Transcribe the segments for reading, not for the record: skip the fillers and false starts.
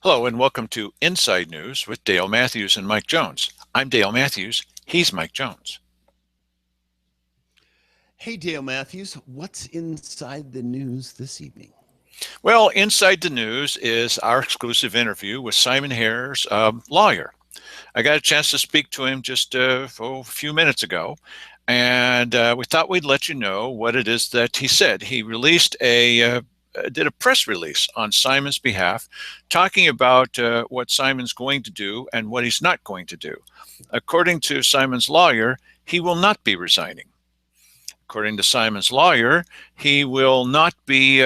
Hello and welcome to Inside News with Dale Matthews and Mike Jones. I'm Dale Matthews. He's Mike Jones. Hey, Dale Matthews, what's inside the news this evening? Well, inside the news is our exclusive interview with Simon Hare's lawyer. I got a chance to speak to him just a few minutes ago, and we thought we'd let you know what it is that he said. He did a press release on Simon's behalf, talking about what Simon's going to do and what he's not going to do. According to Simon's lawyer, he will not be resigning. According to Simon's lawyer, he will not be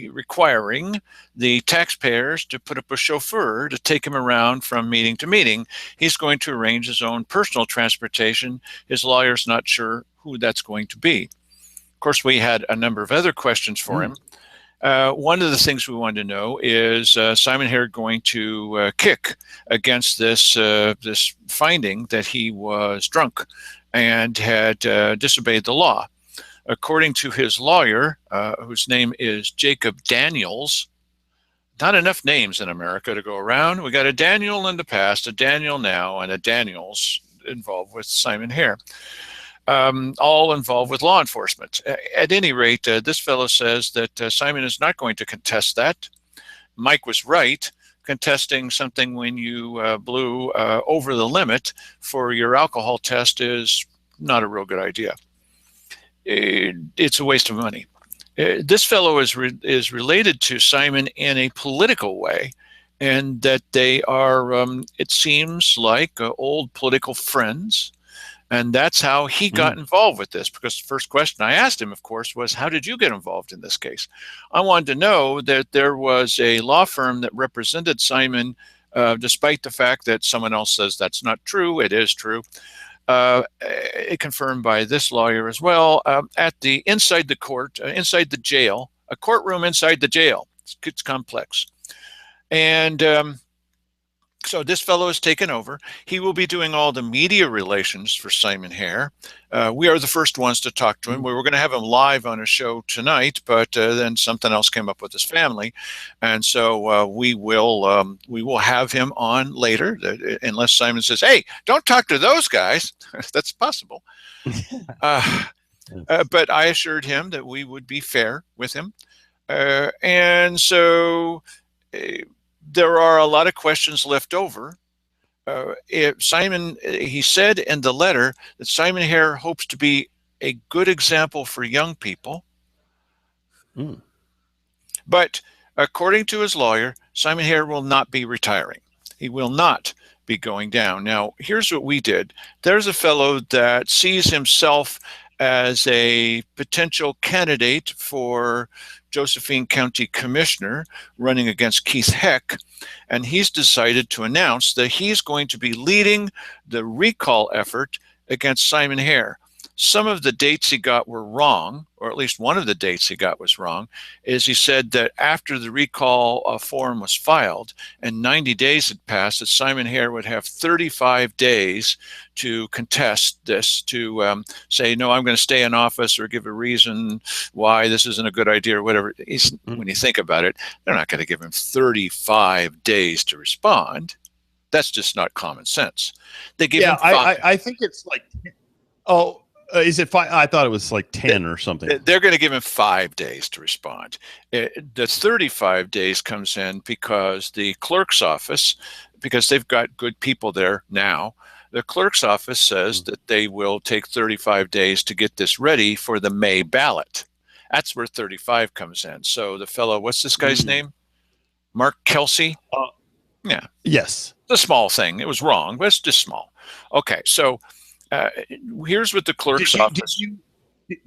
requiring the taxpayers to put up a chauffeur to take him around from meeting to meeting. He's going to arrange his own personal transportation. His lawyer's not sure who that's going to be. Of course, we had a number of other questions for him. One of the things we wanted to know is Simon Hare going to kick against this finding that he was drunk and had disobeyed the law. According to his lawyer, whose name is Jacob Daniels, not enough names in America to go around. We got a Daniel in the past, a Daniel now, and a Daniels involved with Simon Hare. All involved with law enforcement. At any rate, this fellow says that Simon is not going to contest that. Mike was right. Contesting something when you blew over the limit for your alcohol test is not a real good idea. It's a waste of money. This fellow is related to Simon in a political way, and that they are, it seems like, old political friends. And that's how he got involved with this, because the first question I asked him, of course, was, how did you get involved in this case? I wanted to know that there was a law firm that represented Simon, despite the fact that someone else says that's not true. It is true. It confirmed by this lawyer as well, inside the court, inside the jail, a courtroom inside the jail. It's complex. And so this fellow has taken over. He will be doing all the media relations for Simon Hare. We are the first ones to talk to him. We were going to have him live on a show tonight, but then something else came up with his family, and so we will have him on later, unless Simon says, "Hey, don't talk to those guys." That's possible. But I assured him that we would be fair with him, and so. There are a lot of questions left over. He said in the letter that Simon Hare hopes to be a good example for young people. But according to his lawyer, Simon Hare will not be retiring. He will not be going down. Now, here's what we did. There's a fellow that sees himself as a potential candidate for Josephine County Commissioner running against Keith Heck, and he's decided to announce that he's going to be leading the recall effort against Simon Hare. Some of the dates he got were wrong, or at least one of the dates he got was wrong, is he said that after the recall form was filed and 90 days had passed, that Simon Hare would have 35 days to contest this, to say, no, I'm going to stay in office, or give a reason why this isn't a good idea, or whatever. When you think about it, they're not going to give him 35 days to respond. That's just not common sense. They give him 5. I think it's like, is it 5? I thought it was like 10 or something. They're going to give him 5 days to respond. The 35 days comes in because the clerk's office, because they've got good people there now, the clerk's office says that they will take 35 days to get this ready for the May ballot. That's where 35 comes in. So the fellow, what's this guy's name? Mark Kelsey? Yeah. Yes. It's a small thing. It was wrong, but it's just small. Okay, so here's what the clerk's office.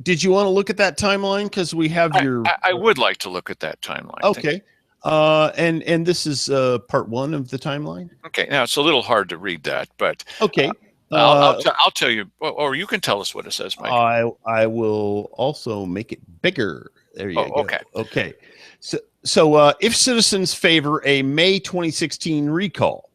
Did you want to look at that timeline? Because we have I would like to look at that timeline. Okay. And this is part 1 of the timeline. Okay. Now it's a little hard to read that, but okay. I'll tell you, or you can tell us what it says, Mike. I will also make it bigger. There you go. Okay. Okay. So if citizens favor a May 2016 recall,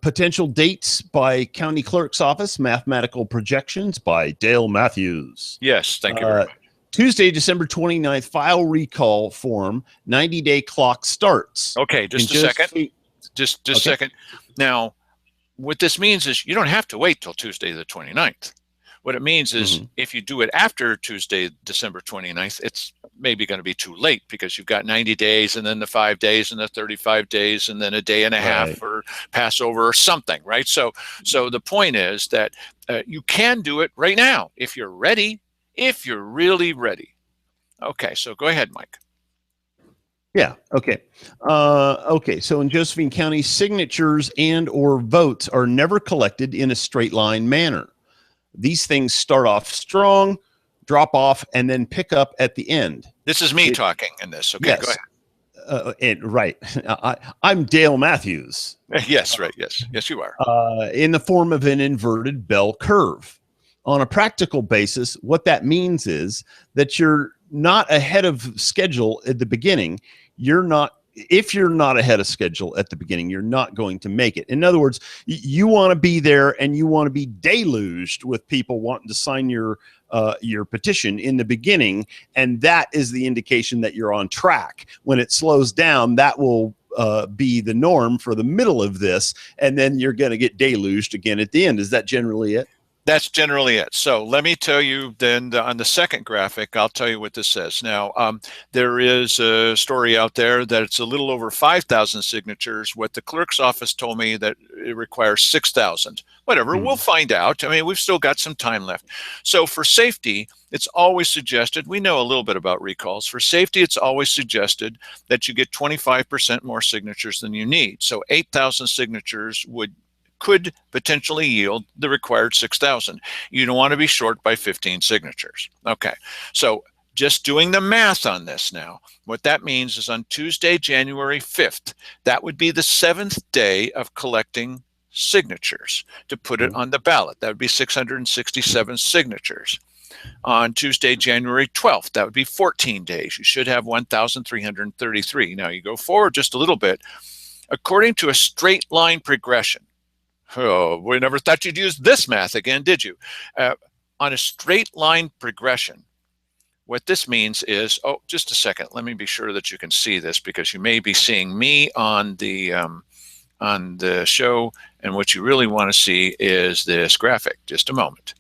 potential dates by county clerk's office, mathematical projections by Dale Matthews. Yes, thank you very much. Tuesday, December 29th, file recall form, 90-day clock starts. Okay, just a second. Just a second. Now, what this means is you don't have to wait till Tuesday the 29th. What it means is if you do it after Tuesday, December 29th, it's maybe going to be too late because you've got 90 days and then the 5 days and the 35 days and then a day and a half for Passover or something, right? So the point is that you can do it right now if you're ready, if you're really ready. Okay, so go ahead, Mike. Yeah. Okay. Okay. So in Josephine County, signatures and or votes are never collected in a straight line manner. These things start off strong, drop off, and then pick up at the end. This is me talking in this. Okay, yes. Go ahead. Right. I'm Dale Matthews. Yes, right. Yes. Yes, you are. In the form of an inverted bell curve. On a practical basis, what that means is that you're not ahead of schedule at the beginning. If you're not ahead of schedule at the beginning, you're not going to make it. In other words, you want to be there and you want to be deluged with people wanting to sign your petition in the beginning. And that is the indication that you're on track. When it slows down, that will be the norm for the middle of this. And then you're going to get deluged again at the end. Is that generally it? That's generally it. So let me tell you then on the second graphic, I'll tell you what this says. Now, there is a story out there that it's a little over 5,000 signatures. What the clerk's office told me that it requires 6,000. Whatever, we'll find out. I mean, we've still got some time left. So for safety, it's always suggested, we know a little bit about recalls. For safety, it's always suggested that you get 25% more signatures than you need. So 8,000 signatures could potentially yield the required 6,000. You don't want to be short by 15 signatures. Okay, so just doing the math on this now, what that means is on Tuesday, January 5th, that would be the 7th day of collecting signatures to put it on the ballot. That would be 667 signatures. On Tuesday, January 12th, that would be 14 days. You should have 1,333. Now you go forward just a little bit. According to a straight line progression, oh, we never thought you'd use this math again, did you? On a straight line progression, what this means is, oh, just a second. Let me be sure that you can see this because you may be seeing me on the show, and what you really want to see is this graphic. Just a moment.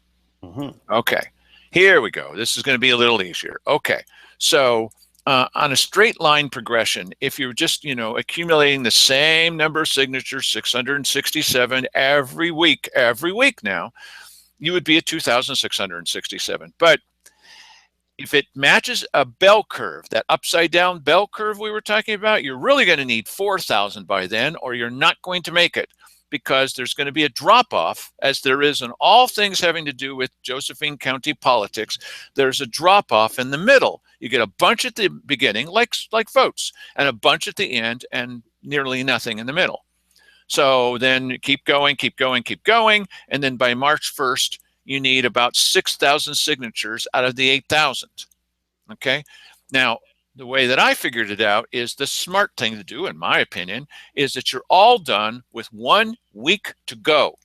Okay, here we go. This is going to be a little easier. Okay, so on a straight line progression, if you're just, accumulating the same number of signatures, 667 every week now, you would be at 2,667. But if it matches a bell curve, that upside down bell curve we were talking about, you're really going to need 4,000 by then, or you're not going to make it, because there's going to be a drop-off, as there is in all things having to do with Josephine County politics. There's a drop-off in the middle. You get a bunch at the beginning, like votes, and a bunch at the end, and nearly nothing in the middle. So then keep going, and then by March 1st, you need about 6,000 signatures out of the 8,000. Okay? Now, the way that I figured it out is the smart thing to do, in my opinion, is that you're all done with 1 week to go.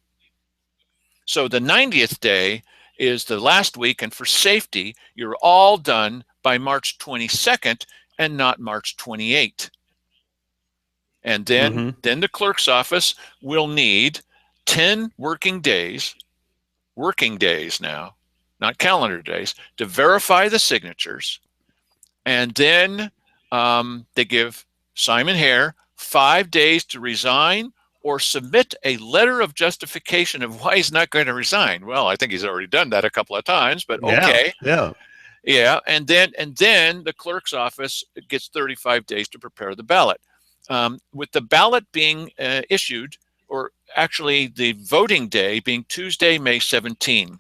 So the 90th day is the last week, and for safety, you're all done by March 22nd and not March 28th. And then the clerk's office will need 10 working days now, not calendar days, to verify the signatures. And then they give Simon Hare 5 days to resign or submit a letter of justification of why he's not going to resign. Well, I think he's already done that a couple of times, but okay. Yeah. And then the clerk's office gets 35 days to prepare the ballot. With the ballot being issued, or actually the voting day being Tuesday, May 17.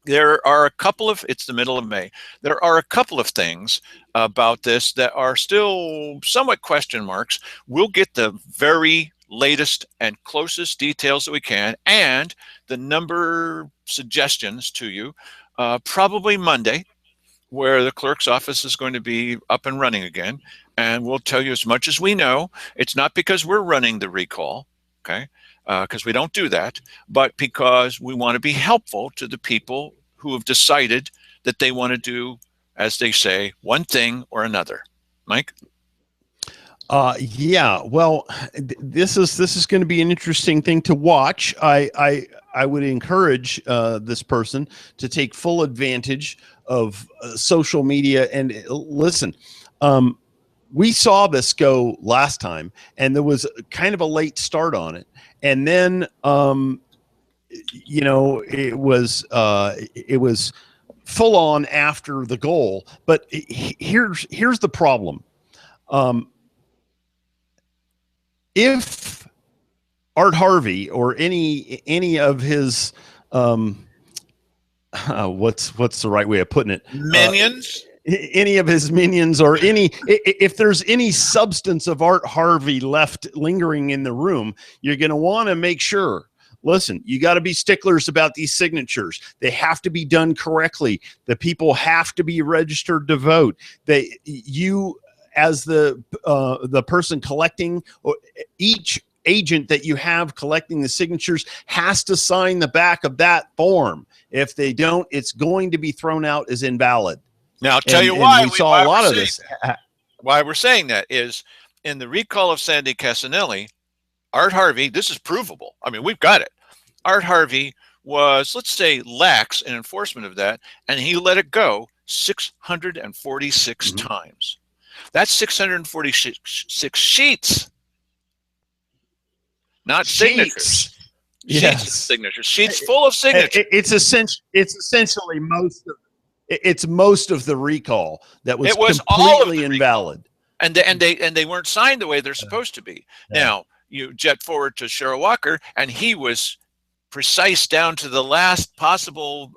There are a couple of, it's the middle of May, there are a couple of things about this that are still somewhat question marks. We'll get the very latest and closest details that we can, and the number suggestions to you probably Monday, where the clerk's office is going to be up and running again. And we'll tell you as much as we know. It's not because we're running the recall, okay, because we don't do that, but because we want to be helpful to the people who have decided that they want to do as they say, one thing or another. Mike? Yeah. Well, this is going to be an interesting thing to watch. I would encourage this person to take full advantage of social media and listen. We saw this go last time, and there was kind of a late start on it, and then it was full on after the goal. But here's the problem. If Art Harvey or any of his what's the right way of putting it, Minions, any of his minions, or if there's any substance of Art Harvey left lingering in the room, you're going to want to make sure. Listen, you got to be sticklers about these signatures. They have to be done correctly. The people have to be registered to vote. You as the person collecting, or each agent that you have collecting the signatures has to sign the back of that form. If they don't, it's going to be thrown out as invalid. Now, I'll tell you why we saw a lot of this. Why we're saying that is in the recall of Sandy Casanelli, Art Harvey, this is provable. I mean, we've got it. Art Harvey was, let's say, lax in enforcement of that, and he let it go 646 times. That's 646 sheets, not signatures. Yes. Sheets of signatures. Sheets full of signatures. It's essentially most of the recall that was completely invalid. And they weren't signed the way they're supposed to be. Yeah. Now you jet forward to Sherrill Walker, and he was precise down to the last possible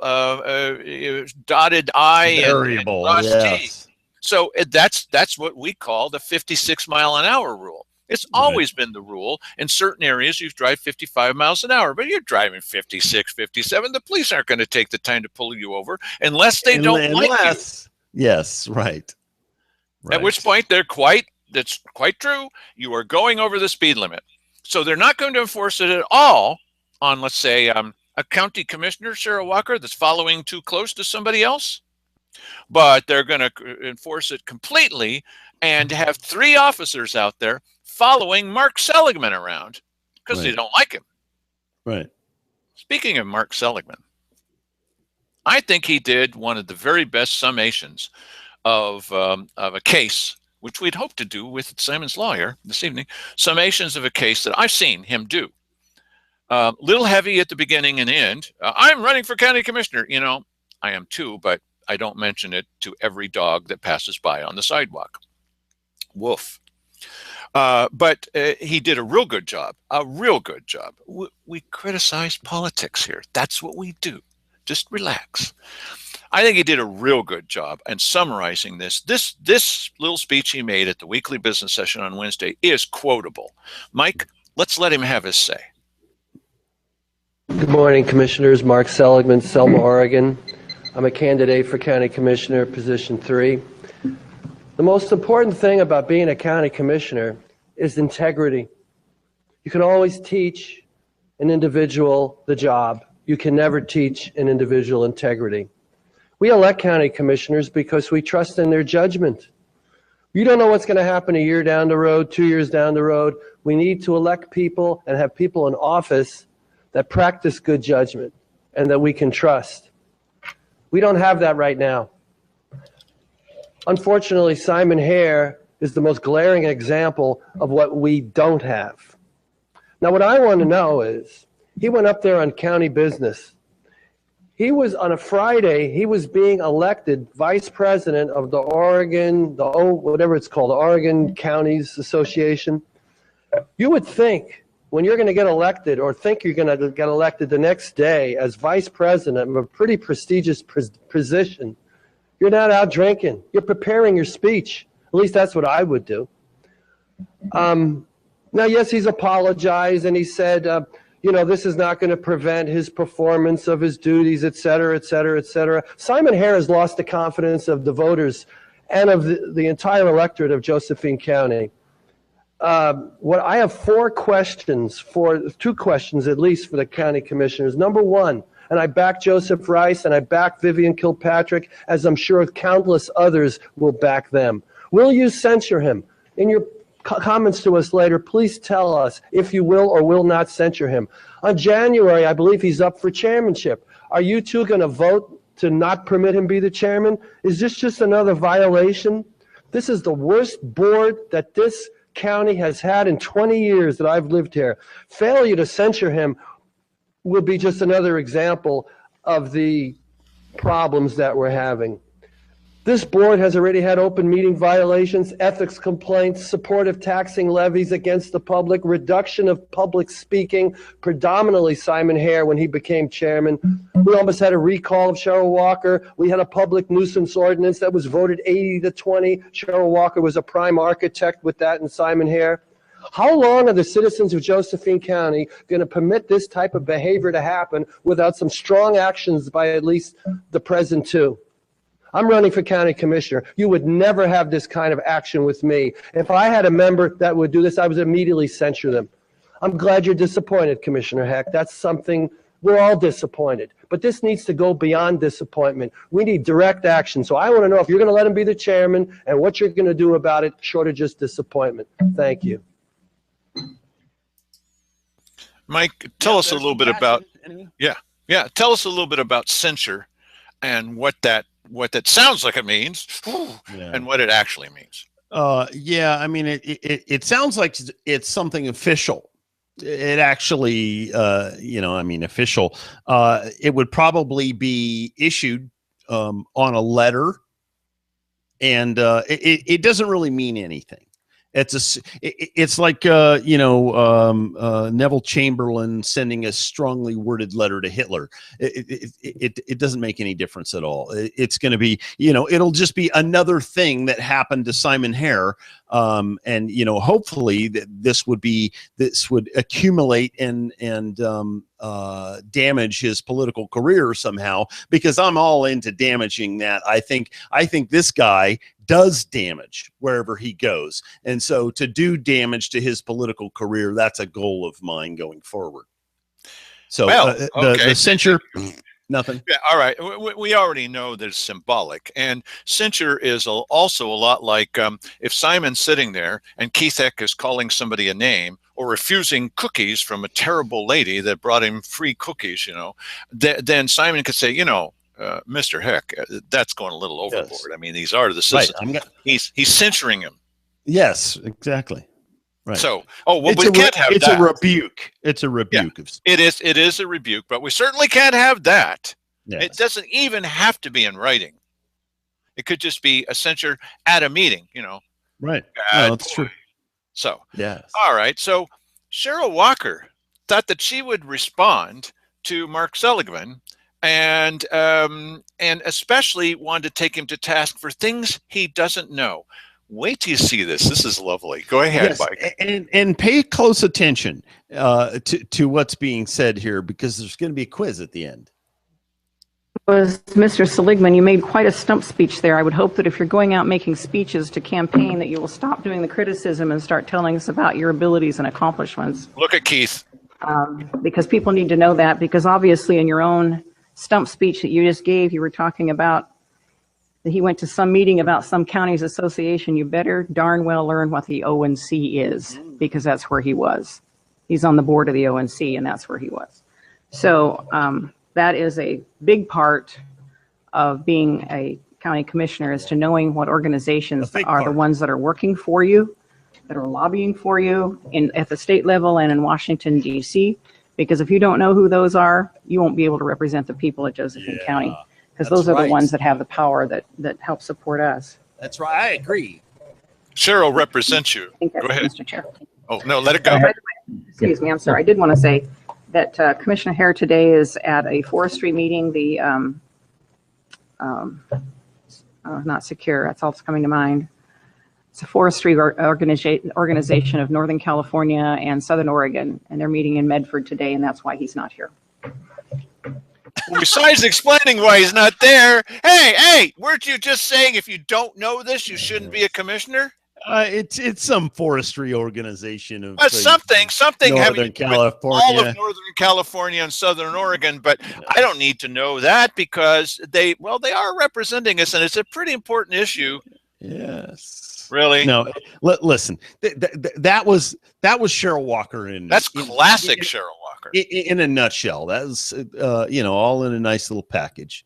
dotted I variable. And yes. T. So that's what we call the 56 mile an hour rule. It's always been the rule. In certain areas, you drive 55 miles an hour, but you're driving 56, 57. The police aren't going to take the time to pull you over unless they don't like you. Yes, right. At which point that's quite true. You are going over the speed limit. So they're not going to enforce it at all on, let's say, a county commissioner, Sherrill Walker, that's following too close to somebody else. But they're going to enforce it completely and have 3 officers out there following Mark Seligman around because they don't like him. Right. Speaking of Mark Seligman, I think he did one of the very best summations of a case, which we'd hoped to do with Simon's lawyer this evening, summations of a case that I've seen him do. Little heavy at the beginning and end. I'm running for county commissioner. You know, I am too, but I don't mention it to every dog that passes by on the sidewalk. Woof. But he did a real good job, We criticize politics here. That's what we do. Just relax. I think he did a real good job in summarizing this. This little speech he made at the weekly business session on Wednesday is quotable. Mike, let's let him have his say. Good morning, Commissioners. Mark Seligman, Selma, Oregon. I'm a candidate for County Commissioner, position 3. The most important thing about being a county commissioner is integrity. You can always teach an individual the job. You can never teach an individual integrity. We elect county commissioners because we trust in their judgment. You don't know what's going to happen a year down the road, 2 years down the road. We need to elect people and have people in office that practice good judgment and that we can trust. We don't have that right now. Unfortunately, Simon Hare is the most glaring example of what we don't have. Now, what I want to know is, he went up there on county business. He was, on a Friday, he was being elected vice president of the Oregon, whatever it's called, the Oregon Counties Association. You would think, when you're going to get elected, or think you're going to get elected the next day as vice president of a pretty prestigious position, you're not out drinking. You're preparing your speech. At least that's what I would do. Now, yes, he's apologized, and he said, this is not going to prevent his performance of his duties, et cetera, et cetera, et cetera. Simon Hare has lost the confidence of the voters and of the entire electorate of Josephine County. I have 2 questions at least for the county commissioners. Number one, and I back Joseph Rice, and I back Vivian Kilpatrick, as I'm sure countless others will back them. Will you censure him? In your comments to us later, please tell us if you will or will not censure him. On January, I believe he's up for chairmanship. Are you two going to vote to not permit him be the chairman? Is this just another violation? This is the worst board that this county has had in 20 years that I've lived here. Failure to censure him will be just another example of the problems that we're having. This board has already had open meeting violations, ethics complaints, supportive taxing levies against the public, reduction of public speaking, predominantly Simon Hare when he became chairman. We almost had a recall of Cheryl Walker. We had a public nuisance ordinance that was voted 80-20. Cheryl Walker was a prime architect with that and Simon Hare. How long are the citizens of Josephine County going to permit this type of behavior to happen without some strong actions by at least the present two? I'm running for county commissioner. You would never have this kind of action with me. If I had a member that would do this, I would immediately censure them. I'm glad you're disappointed, Commissioner Heck. That's something, we're all disappointed. But this needs to go beyond disappointment. We need direct action. So I want to know if you're going to let him be the chairman and what you're going to do about it, short of just disappointment. Thank you. Mike, tell us a little bit about, tell us a little bit about censure and what that sounds like it means and what it actually means. I mean, it sounds like it's something official. It actually, official. It would probably be issued on a letter, and it doesn't really mean anything. It's like Neville Chamberlain sending a strongly worded letter to Hitler. It doesn't make any difference at all. It's going to be, it'll just be another thing that happened to Simon Hare. And hopefully this would accumulate and damage his political career somehow, because I'm all into damaging that. I think this guy does damage wherever he goes. And so to do damage to his political career, that's a goal of mine going forward. So the censure, nothing. Yeah, all right. We already know that it's symbolic. And censure is also a lot like if Simon's sitting there and Keith Eck is calling somebody a name or refusing cookies from a terrible lady that brought him free cookies, then Simon could say, Mr. Heck, that's going a little overboard. Yes. I mean, these are the citizens. Right. He's censoring him. Yes, exactly. Right. So, we can't have that. It's a rebuke. It's a rebuke. Yeah, it is a rebuke, but we certainly can't have that. Yes. It doesn't even have to be in writing. It could just be a censure at a meeting, Right. No, that's true. So, yes. All right. So Cheryl Walker thought that she would respond to Mark Seligman and especially wanted to take him to task for things he doesn't know. Wait till you see this. This is lovely. Go ahead, Mike. And pay close attention to what's being said here, because there's going to be a quiz at the end. Mr. Seligman, you made quite a stump speech there. I would hope that if you're going out making speeches to campaign, that you will stop doing the criticism and start telling us about your abilities and accomplishments. Look at Keith. Because people need to know that, because obviously in your own stump speech that you just gave, you were talking about that he went to some meeting about some county's association. You better darn well learn what the ONC is, because that's where he was. He's on the board of the ONC, and that's where he was. So that is a big part of being a county commissioner, is to knowing what organizations are the ones that are working for you, that are lobbying for you at the state level and in Washington, D.C., because if you don't know who those are, you won't be able to represent the people of Josephine County, because those are the ones that have the power that help support us. That's right. I agree. Cheryl represents you. Go ahead, Mr. Chair. Oh, no, let it go. Excuse me, I'm sorry. I did want to say that Commissioner Hare today is at a forestry meeting, the not secure, that's all that's coming to mind. It's a forestry organization of Northern California and Southern Oregon, and they're meeting in Medford today, and that's why he's not here. Besides explaining why he's not there, hey, weren't you just saying if you don't know this, you shouldn't be a commissioner? It's some forestry organization of Something having Northern to do with all California. of Northern California and Southern Oregon, but I don't need to know that because they are representing us, and it's a pretty important issue. Yes. Really? No. Listen. That was Cheryl Walker That's classic Cheryl Walker. In a nutshell. That was all in a nice little package.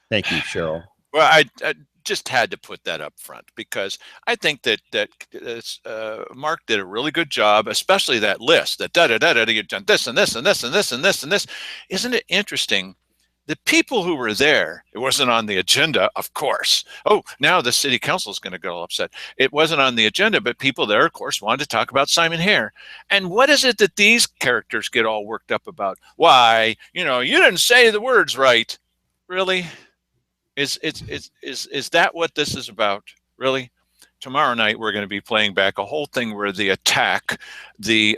Thank you, Cheryl. Well, I just had to put that up front because I think that Mark did a really good job, especially that list that you've done this and this and this and this and this and this. Isn't it interesting? The people who were there, it wasn't on the agenda, of course. Oh, now the city council is going to get all upset. It wasn't on the agenda, but people there, of course, wanted to talk about Simon Hare. And what is it that these characters get all worked up about? Why, you didn't say the words right. Really? Is that what this is about? Really? Tomorrow night we're going to be playing back a whole thing where they attack the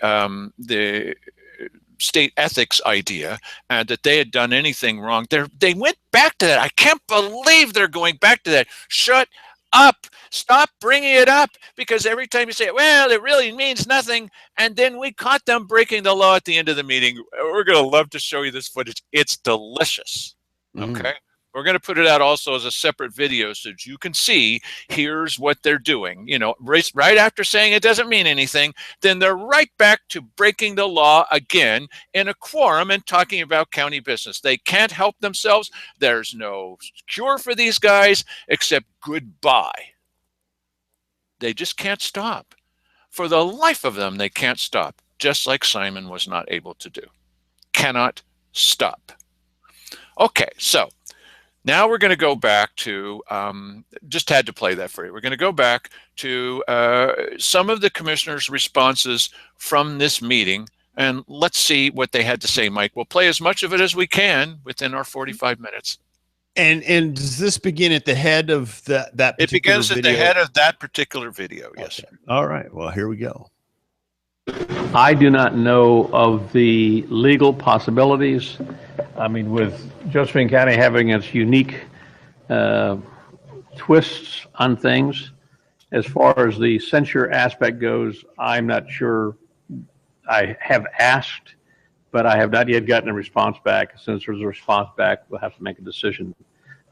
state ethics idea and that they had done anything wrong. They went back to that. I can't believe they're going back to that. Shut up. Stop bringing it up, because every time you say, well, it really means nothing, and then we caught them breaking the law at the end of the meeting. We're going to love to show you this footage. It's delicious. Okay. We're going to put it out also as a separate video so that you can see, here's what they're doing. Right after saying it doesn't mean anything, then they're right back to breaking the law again in a quorum and talking about county business. They can't help themselves. There's no cure for these guys except goodbye. They just can't stop. For the life of them, they can't stop, just like Simon was not able to do. Cannot stop. Okay, so now we're going to go back to, just had to play that for you. We're going to go back to some of the commissioners' responses from this meeting, and let's see what they had to say, Mike. We'll play as much of it as we can within our 45 minutes. And does this begin at the head of that particular It begins video? at the head of that particular video, yes. Okay. All right. Well, here we go. I do not know of the legal possibilities. I mean, with Josephine County having its unique twists on things, as far as the censure aspect goes, I'm not sure. I have asked, but I have not yet gotten a response back. As soon as there's a response back, we'll have to make a decision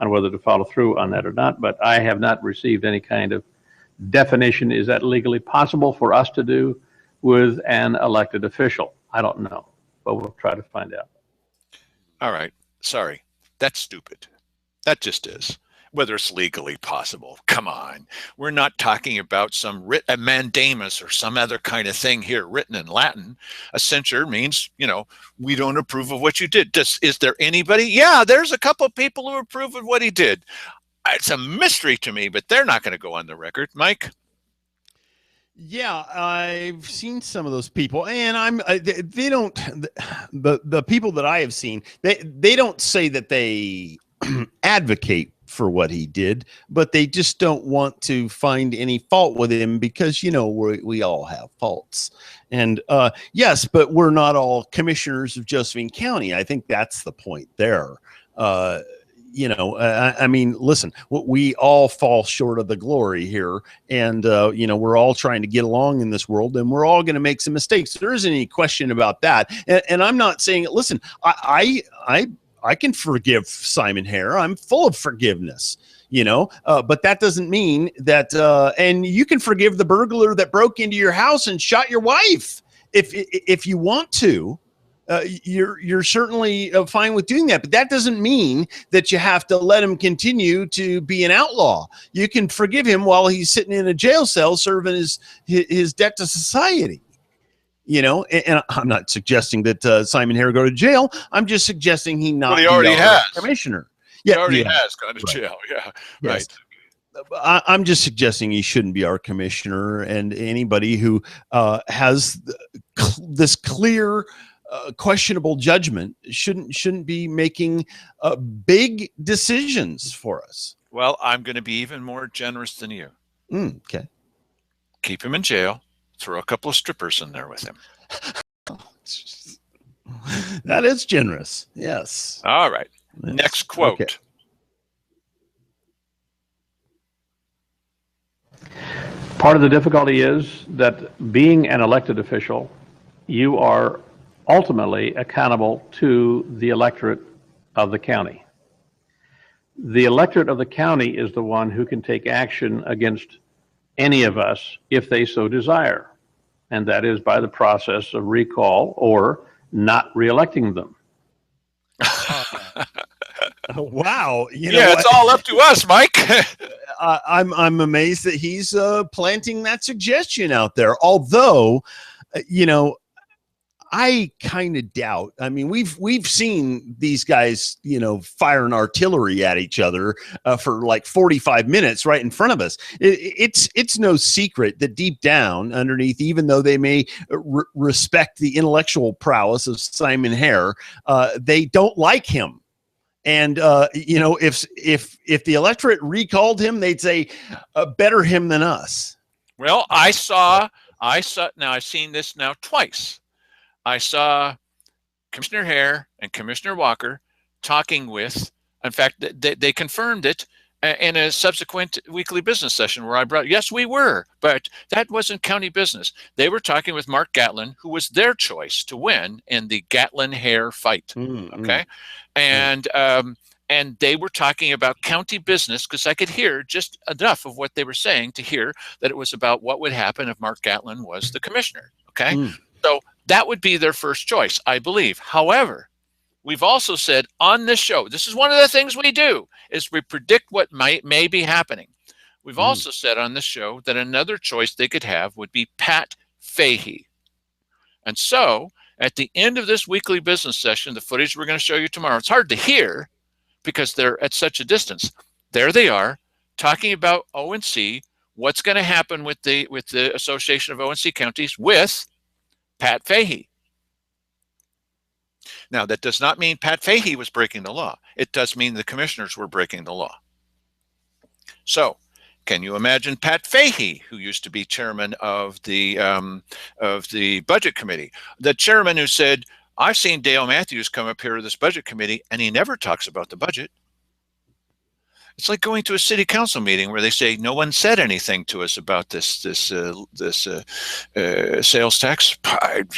on whether to follow through on that or not. But I have not received any kind of definition. Is that legally possible for us to do with an elected official? I don't know, but we'll try to find out. All right. Sorry. That's stupid. That just is. Whether it's legally possible. Come on. We're not talking about a mandamus or some other kind of thing here written in Latin. A censure means, we don't approve of what you did. Is there anybody? Yeah, there's a couple of people who approve of what he did. It's a mystery to me, but they're not going to go on the record. Mike? Yeah, I've seen some of those people, and they don't. The people that I have seen, they don't say that they advocate for what he did, but they just don't want to find any fault with him because we all have faults. And yes, but we're not all commissioners of Josephine County. I think that's the point there. I mean, listen, we all fall short of the glory here, and we're all trying to get along in this world, and we're all going to make some mistakes. There isn't any question about that. And I'm not saying, listen, I can forgive Simon Hare. I'm full of forgiveness, but that doesn't mean that. And you can forgive the burglar that broke into your house and shot your wife if you want to. You're certainly fine with doing that, but that doesn't mean that you have to let him continue to be an outlaw. You can forgive him while he's sitting in a jail cell serving his debt to society. And I'm not suggesting that Simon Hare go to jail. I'm just suggesting he not. Well, he already has. Commissioner. Yeah, he already has gone to jail. Yeah, yes. Right. I'm just suggesting he shouldn't be our commissioner, and anybody who has this clear. Questionable judgment shouldn't be making big decisions for us. Well, I'm going to be even more generous than you. Okay. Keep him in jail. Throw a couple of strippers in there with him. That is generous. Yes. All right. Yes. Next quote. Okay. Part of the difficulty is that being an elected official, you are ultimately accountable to the electorate of the county. The electorate of the county is the one who can take action against any of us if they so desire, and that is by the process of recall or not reelecting them. Wow. You know Yeah, what? it's all up to us, Mike. I'm amazed that he's planting that suggestion out there. Although, you know, I kind of doubt. I mean, we've seen these guys, you know, firing artillery at each other for like 45 minutes right in front of us. It's no secret that deep down underneath, even though they may respect the intellectual prowess of Simon Hare, they don't like him. And you know, if the electorate recalled him, they'd say, "Better him than us." Well, now I've seen this now twice. I saw Commissioner Hare and Commissioner Walker talking with, in fact, they confirmed it in a subsequent weekly business session where I brought, yes, we were, but that wasn't county business. They were talking with Mark Gatlin, who was their choice to win in the Gatlin-Hare fight. Okay. And they were talking about county business because I could hear just enough of what they were saying to hear that it was about what would happen if Mark Gatlin was the commissioner. Okay. So that would be their first choice, I believe. However, we've also said on this show, this is one of the things we do, is we predict what may be happening. We've also said on this show that another choice they could have would be Pat Fahey. And so at the end of this weekly business session, the footage we're going to show you tomorrow, it's hard to hear because they're at such a distance. There they are talking about O&C, what's going to happen with the Association of O&C Counties with Pat Fahey. Now, that does not mean Pat Fahey was breaking the law. It does mean the commissioners were breaking the law. So, can you imagine Pat Fahey, who used to be chairman of the budget committee, the chairman who said, "I've seen Dale Matthews come up here to this budget committee, and he never talks about the budget." It's like going to a city council meeting where they say no one said anything to us about this sales tax.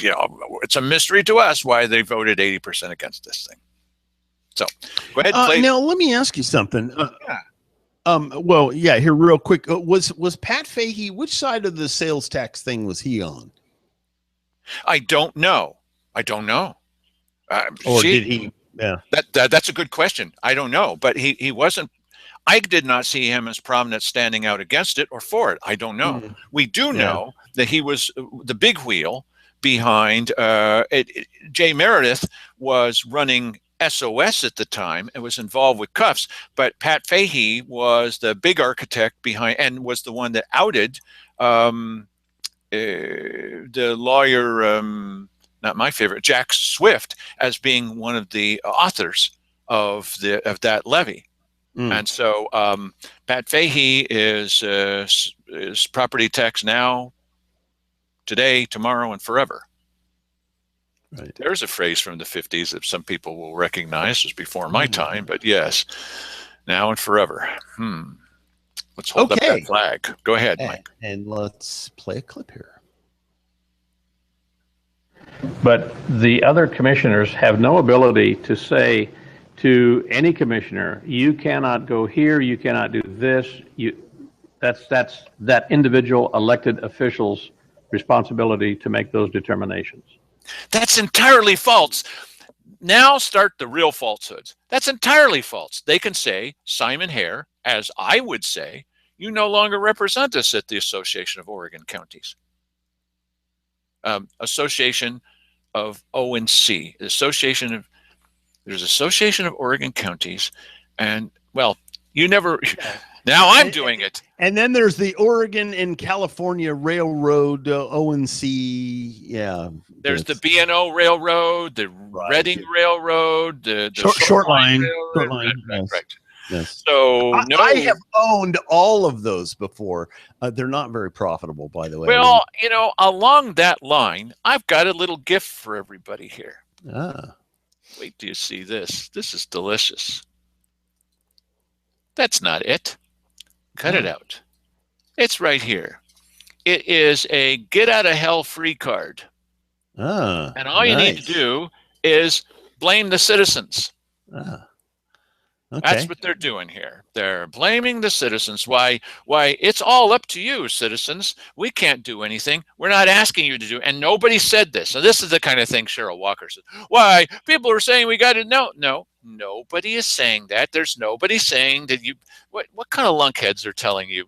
You know, it's a mystery to us why they voted 80% against this thing. So go ahead. Play. Now let me ask you something. Yeah. Well, yeah, here real quick. Was Pat Fahey? Which side of the sales tax thing was he on? I don't know. Or did he? Yeah. That's a good question. I don't know, but he wasn't. I did not see him as prominent standing out against it or for it. I don't know. We do know that he was the big wheel behind Jay Meredith was running SOS at the time and was involved with cuffs, but Pat Fahey was the big architect behind and was the one that outed the lawyer, not my favorite, Jack Swift, as being one of the authors of that levy. And so Pat Fahey is property tax now, today, tomorrow, and forever. Right. There's a phrase from the 50s that some people will recognize as before my time, but yes, now and forever. Let's hold up that flag. Go ahead, Mike. And let's play a clip here. But the other commissioners have no ability to say to any commissioner, you cannot go here, you cannot do this. That's that individual elected official's responsibility to make those determinations. That's entirely false. Now start the real falsehoods. That's entirely false. They can say, Simon Hare, as I would say, you no longer represent us at the Association of Oregon Counties. Association of O&C, there's Association of Oregon Counties, and well, you never. Now I'm doing it. And then there's the Oregon and California Railroad, O&C. Yeah. There's the B&O Railroad, the Reading Railroad, the short line. Railroad. Short line. Right. Yes. So I have owned all of those before. They're not very profitable, by the way. Well, you know, along that line, I've got a little gift for everybody here. Wait till you see this. This is delicious. That's not it. Cut it out. It's right here. It is a get out of hell free card. Ah, And all you need to do is blame the citizens. Ah, okay. That's what they're doing here. They're blaming the citizens. Why it's all up to you, citizens. We can't do anything. We're not asking you to do. And nobody said this. So this is the kind of thing Cheryl Walker said. Why people are saying we got to no. Nobody is saying that. There's nobody saying that you what kind of lunkheads are telling you?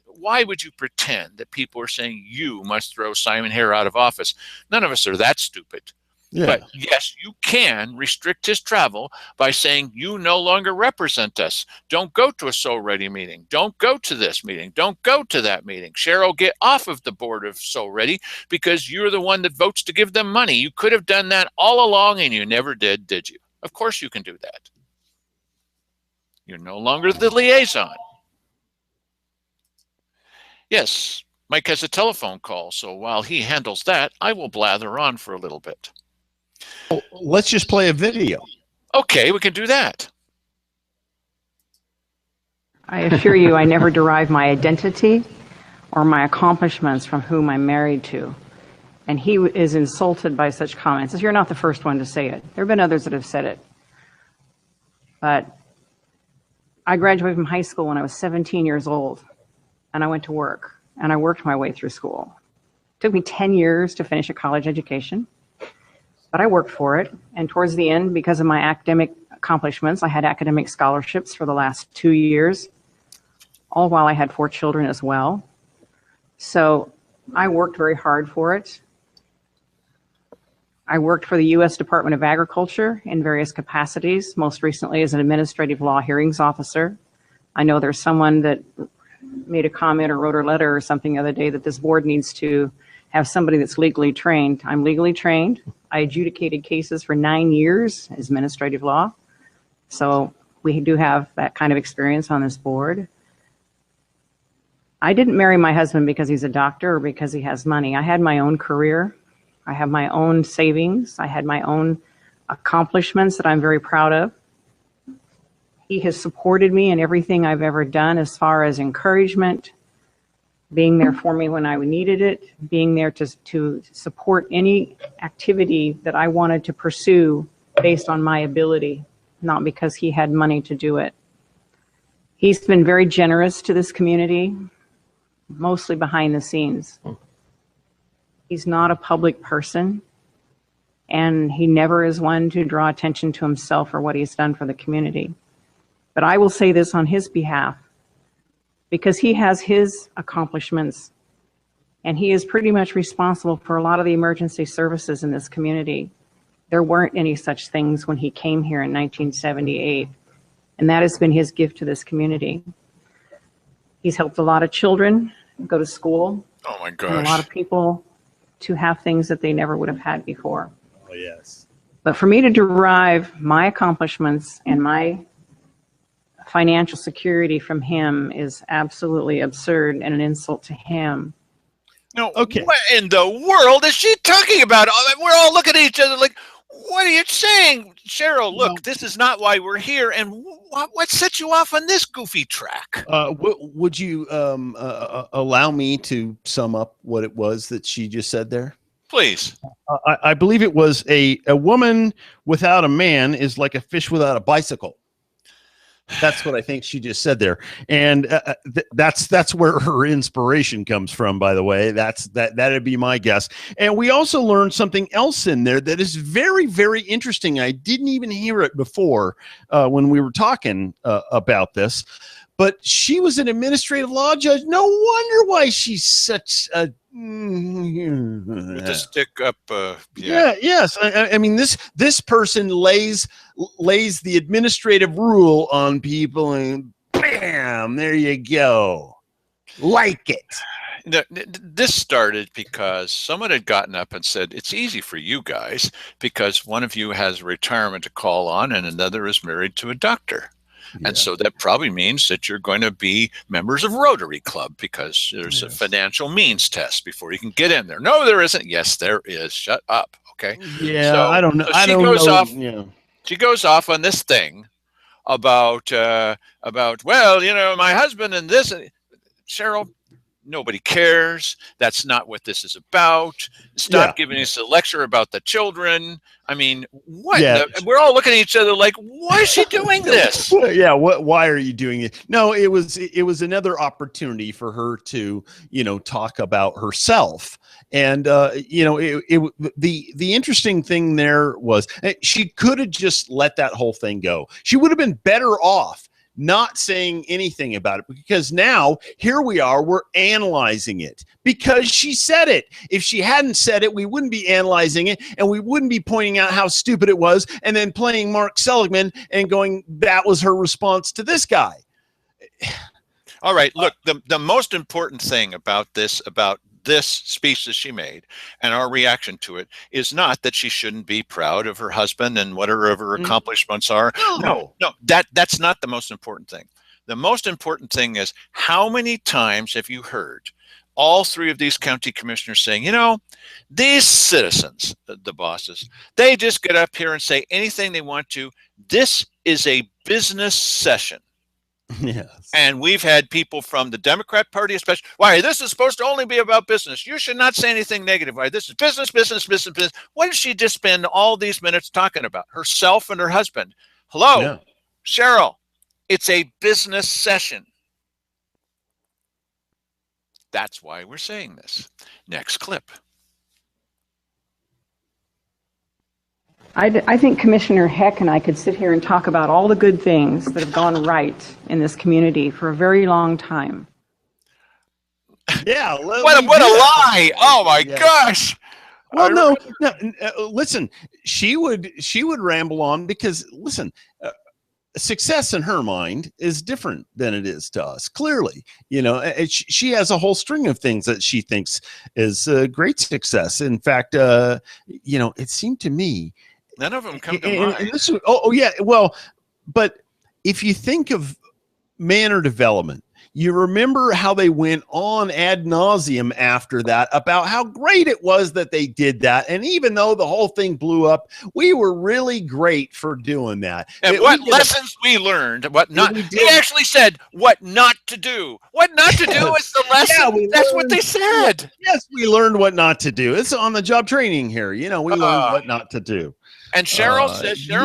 Why would you pretend that people are saying you must throw Simon Hare out of office? None of us are that stupid. Yeah. But yes, you can restrict his travel by saying you no longer represent us. Don't go to a So Ready meeting. Don't go to this meeting. Don't go to that meeting. Cheryl, get off of the board of So Ready because you're the one that votes to give them money. You could have done that all along and you never did you? Of course you can do that. You're no longer the liaison. Yes, Mike has a telephone call, so while he handles that, I will blather on for a little bit. Well, let's just play a video. Okay, we can do that. I assure you, I never derive my identity or my accomplishments from whom I'm married to. And he is insulted by such comments. You're not the first one to say it. There have been others that have said it. But I graduated from high school when I was 17 years old, and I went to work, and I worked my way through school. It took me 10 years to finish a college education, but I worked for it. And towards the end, because of my academic accomplishments, I had academic scholarships for the last 2 years, all while I had 4 children as well. So I worked very hard for it. I worked for the U.S. Department of Agriculture in various capacities, most recently as an administrative law hearings officer. I know there's someone that made a comment or wrote a letter or something the other day that this board needs to have somebody that's legally trained. I'm legally trained. I adjudicated cases for 9 years as administrative law. So we do have that kind of experience on this board. I didn't marry my husband because he's a doctor or because he has money. I had my own career. I have my own savings. I had my own accomplishments that I'm very proud of. He has supported me in everything I've ever done as far as encouragement, being there for me when I needed it, being there to support any activity that I wanted to pursue based on my ability, not because he had money to do it. He's been very generous to this community, mostly behind the scenes. He's not a public person, and he never is one to draw attention to himself or what he's done for the community. But I will say this on his behalf, because he has his accomplishments, and he is pretty much responsible for a lot of the emergency services in this community. There weren't any such things when he came here in 1978, and that has been his gift to this community. He's helped a lot of children go to school. Oh my gosh. And a lot of people to have things that they never would have had before. Oh, yes. But for me to derive my accomplishments and my financial security from him is absolutely absurd and an insult to him. No, Okay. What in the world is she talking about? We're all looking at each other like, what are you saying? Cheryl, look, this is not why we're here. And what set you off on this goofy track? Would you allow me to sum up what it was that she just said there? Please. I believe it was a woman without a man is like a fish without a bicycle. That's what I think she just said there, and that's where her inspiration comes from. By the way, that'd be my guess. And we also learned something else in there that is very, very interesting. I didn't even hear it before when we were talking about this, but she was an administrative law judge. No wonder why she's such a With the stick up. Yes. I mean, this person lays the administrative rule on people, and bam, there you go. Like it. This started because someone had gotten up and said, it's easy for you guys because one of you has retirement to call on and another is married to a doctor. Yeah. And so that probably means that you're going to be members of Rotary Club because there's a financial means test before you can get in there. No, there isn't. Yes, there is. Shut up. Okay. Yeah, so, I don't know. So she goes off on this thing about well, my husband and this. Cheryl, Nobody cares. That's not what this is about. Yeah. Stop giving us a lecture about the children. I mean, what? Yeah. We're all looking at each other like, why is she doing this? Yeah. Why are you doing it? No, it was another opportunity for her to, talk about herself. And the interesting thing there was she could have just let that whole thing go. She would have been better off not saying anything about it, because now here we are, we're analyzing it because she said it. If she hadn't said it, we wouldn't be analyzing it, and we wouldn't be pointing out how stupid it was and then playing Mark Seligman and going, that was her response to this guy. All right, look, the most important thing about this speech that she made and our reaction to it is not that she shouldn't be proud of her husband and whatever her accomplishments are. No, that's not the most important thing. The most important thing is, how many times have you heard all three of these county commissioners saying, these citizens, the bosses, they just get up here and say anything they want to. This is a business session. Yes. And we've had people from the Democrat Party, especially, why, this is supposed to only be about business. You should not say anything negative. Why, this is business, business, business, business. What did she just spend all these minutes talking about? Herself and her husband. Hello, Yeah. Cheryl, it's a business session. That's why we're saying this. Next clip. I think Commissioner Heck and I could sit here and talk about all the good things that have gone right in this community for a very long time. Yeah. What a lie. Oh my gosh. Well, no, listen, she would ramble on because, listen, success in her mind is different than it is to us. Clearly, she has a whole string of things that she thinks is great success. In fact, it seemed to me, none of them come to mind. Yeah. Well, but if you think of manor development, you remember how they went on ad nauseum after that about how great it was that they did that. And even though the whole thing blew up, we were really great for doing that. And what lessons we learned, what not. He actually said what not to do. What not to do is the lesson. Yeah, that's what they said. Yes, we learned what not to do. It's on the job training here. We learned what not to do. And Cheryl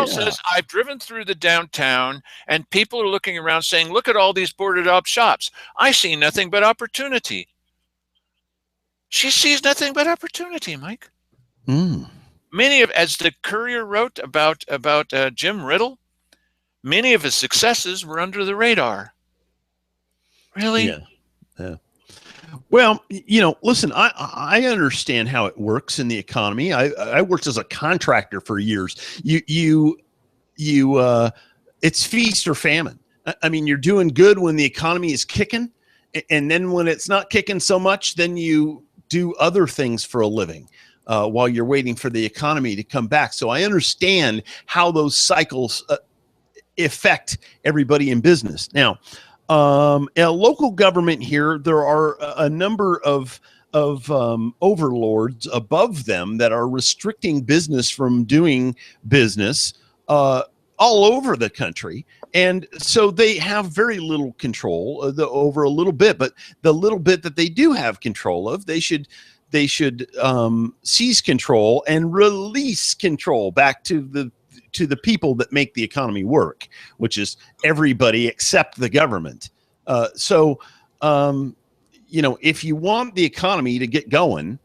says, I've driven through the downtown and people are looking around saying, look at all these boarded up shops. I see nothing but opportunity. She sees nothing but opportunity, Mike. Many of, as the Courier wrote about Jim Riddle, many of his successes were under the radar. Really? Yeah. Well, listen, I understand how it works in the economy. I worked as a contractor for years. It's feast or famine. I mean, you're doing good when the economy is kicking, and then when it's not kicking so much, then you do other things for a living while you're waiting for the economy to come back. So I understand how those cycles affect everybody in business. Now, a local government here, there are a number of overlords above them that are restricting business from doing business all over the country. And so they have very little control over a little bit, but the little bit that they do have control of, they should seize control and release control back to the people that make the economy work, which is everybody except the government. So if you want the economy to get going,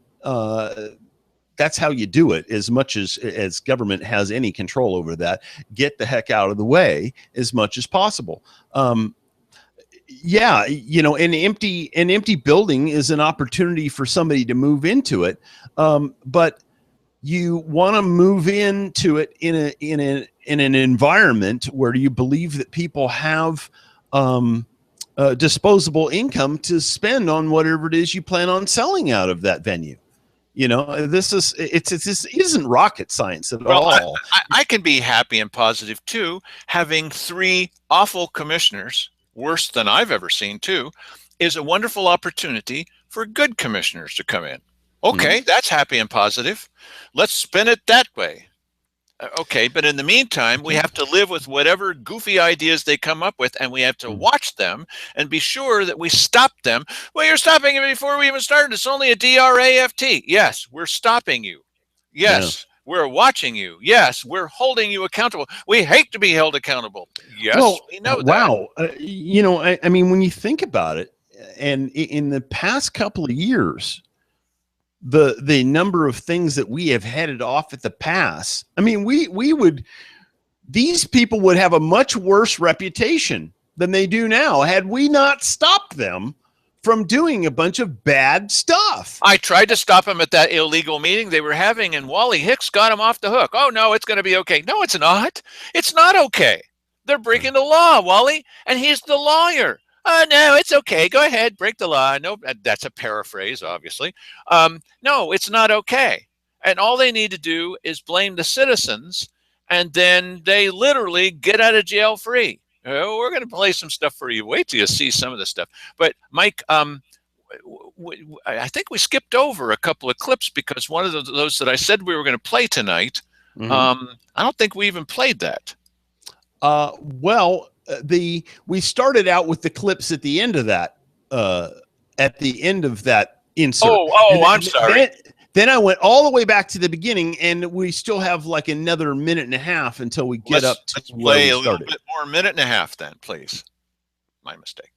that's how you do it. As much as government has any control over that, get the heck out of the way as much as possible. An empty building is an opportunity for somebody to move into it. But you want to move into it in an environment where you believe that people have disposable income to spend on whatever it is you plan on selling out of that venue. This isn't rocket science at all. I can be happy and positive too. Having three awful commissioners, worse than I've ever seen too, is a wonderful opportunity for good commissioners to come in. Okay, that's happy and positive. Let's spin it that way. Okay, but in the meantime, we have to live with whatever goofy ideas they come up with, and we have to watch them and be sure that we stop them. Well, you're stopping it before we even started. It's only a DRAFT. Yes, we're stopping you. Yes, we're watching you. Yes, we're holding you accountable. We hate to be held accountable. Yes, we know that. Wow. I mean, when you think about it, and in the past couple of years, the number of things that we have headed off at the pass. I mean, these people would have a much worse reputation than they do now had we not stopped them from doing a bunch of bad stuff. I tried to stop them at that illegal meeting they were having, and Wally Hicks got them off the hook. Oh, no, it's going to be okay. No, it's not. It's not okay. They're breaking the law, Wally, and he's the lawyer. No, it's okay. Go ahead, break the law. No, that's a paraphrase, obviously. No, it's not okay. And all they need to do is blame the citizens, and then they literally get out of jail free. Oh, we're going to play some stuff for you. Wait till you see some of the stuff. But Mike, I think we skipped over a couple of clips because one of those that I said we were going to play tonight, I don't think we even played that. We started out with the clips at the end of that insert. I'm sorry. Then I went all the way back to the beginning, and we still have like another minute and a half until we get up to let's where play we a little started. bit more, minute and a half then, please. My mistake.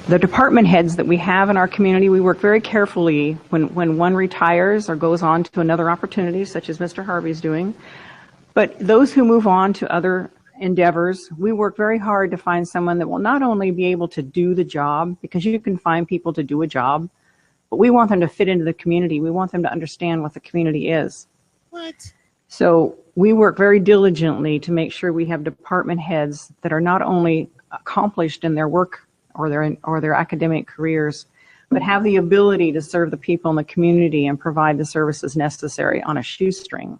The department heads that we have in our community, we work very carefully when one retires or goes on to another opportunity, such as Mr. Harvey's doing. But those who move on to other endeavors, we work very hard to find someone that will not only be able to do the job, because you can find people to do a job, but we want them to fit into the community. We want them to understand what the community is. What? So we work very diligently to make sure we have department heads that are not only accomplished in their work or their academic careers, but have the ability to serve the people in the community and provide the services necessary on a shoestring.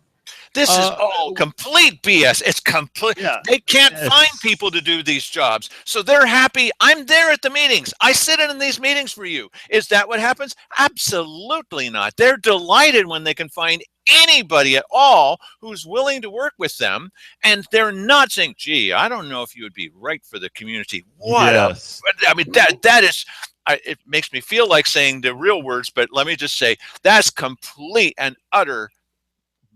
This is all complete BS. It's complete. Yeah. They can't find people to do these jobs. So they're happy. I'm there at the meetings. I sit in these meetings for you. Is that what happens? Absolutely not. They're delighted when they can find anybody at all who's willing to work with them. And they're not saying, gee, I don't know if you would be right for the community. What? Yes. I mean, that is... it makes me feel like saying the real words, but let me just say that's complete and utter